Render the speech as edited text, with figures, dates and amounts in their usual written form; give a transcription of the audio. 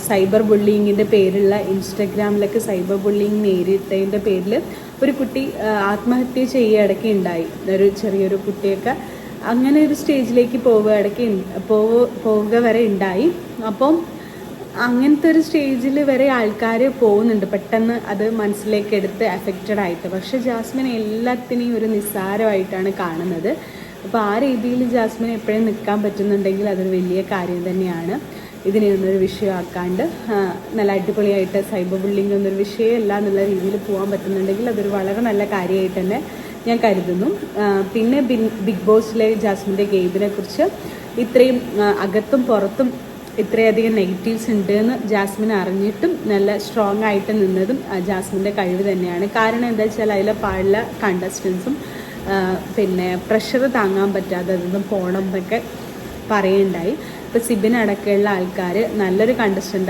Cyber ബുള്ളിങ്ങിൻ്റെ പേരിലുള്ള ഇൻസ്റ്റഗ്രാമിലൊക്കെ cyber bullying നേരിട്ടതിൻ്റെ പേരിൽ ഒരു കുട്ടി ആത്മഹത്യ ചെയ്യുകയിടയ്ക്ക് ഉണ്ടായി. ഒരു ചെറിയൊരു കുട്ടിയൊക്കെ അങ്ങനെ ഒരു സ്റ്റേജിലേക്ക് പോവുക വരെ ഉണ്ടായി. അപ്പം അങ്ങനത്തെ ഒരു സ്റ്റേജിൽ വരെ ആൾക്കാർ പോകുന്നുണ്ട് പെട്ടെന്ന് അത് മനസ്സിലേക്ക് എടുത്ത് അഫക്റ്റഡ് ആയിട്ട്. പക്ഷേ ജാസ്മിൻ എല്ലാത്തിനെയും ഒരു നിസ്സാരമായിട്ടാണ് കാണുന്നത്. അപ്പോൾ ആ രീതിയിൽ ജാസ്മിന് എപ്പോഴും നിൽക്കാൻ പറ്റുന്നുണ്ടെങ്കിൽ അതൊരു വലിയ കാര്യം തന്നെയാണ്. ഇതിനെ ഒന്നൊരു വിഷയമാക്കാണ്ട് നല്ല അടിപൊളിയായിട്ട് സൈബർ ബുള്ളിങ് ഒന്നൊരു വിഷയമല്ല എന്നുള്ള രീതിയിൽ പോകാൻ പറ്റുന്നുണ്ടെങ്കിൽ അതൊരു വളരെ നല്ല കാര്യമായിട്ട് തന്നെ ഞാൻ കരുതുന്നു. പിന്നെ ബിഗ് ബോസിലെ ജാസ്മിൻ്റെ ഗെയിമിനെ കുറിച്ച് ഇത്രയും അകത്തും പുറത്തും ഇത്രയധികം നെഗറ്റീവ്സ് ഉണ്ട് എന്ന് ജാസ്മിൻ അറിഞ്ഞിട്ടും നല്ല സ്ട്രോങ് ആയിട്ട് നിന്നതും ജാസ്മിൻ്റെ കഴിവ് തന്നെയാണ്. കാരണം എന്താ വെച്ചാൽ അതിലെ പല കണ്ടസ്റ്റൻസും പിന്നെ പ്രഷർ താങ്ങാൻ പറ്റാതെ അതൊന്നും പോകണം എന്നൊക്കെ പറയുണ്ടായി. ഇപ്പോൾ സിബിൻ അടക്കമുള്ള ആൾക്കാർ നല്ലൊരു കണ്ടസ്റ്റൻ്റ്